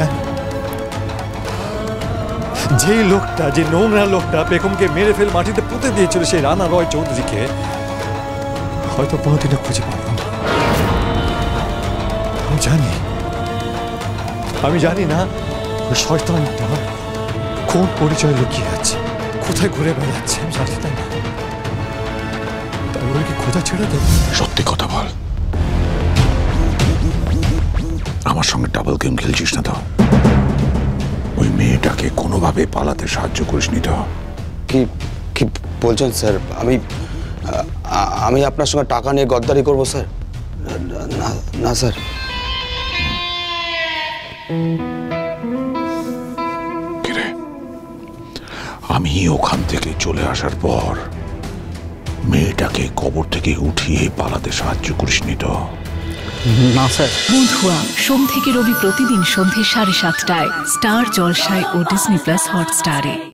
জানি যে লোকটা, যে নোংরা লোকটা বেগমকে মেরে ফেল মাটিতে পুঁতে দিয়েছিল, সেই রানা রয় চৌধুরীকে হয়তো কোনোদিনও খুঁজে পাবো না। আমি জানি না ওই শয়তানটা কোন পরিচয় লুকিয়ে আছে, কোথায় ঘুরে বেড়াচ্ছে, আমি জানি না। তাই ওকে খোঁজা ছেড়ে দেব। সত্যি কথা বল, আমার সঙ্গে ডাবল গেম খেলছিস না তো? ওই মেয়েটাকে কোনোভাবে পালাতে সাহায্য করিসনি তো? কি কি বলছেন স্যার? আমি আপনার সঙ্গে টাকা নিয়ে গদ্দারি করব স্যার? না স্যার। কিরে, আমি ওখান থেকে চলে আসার পর মেয়েটাকে কবর থেকে উঠিয়ে পালাতে সাহায্য করিসনি তো? না স্যার। বন্ধুয়া সোম থেকে রবি প্রতিদিন সন্ধ্যে 7:30টায় স্টার জলসায় ও ডিজনি প্লাস হটস্টারে।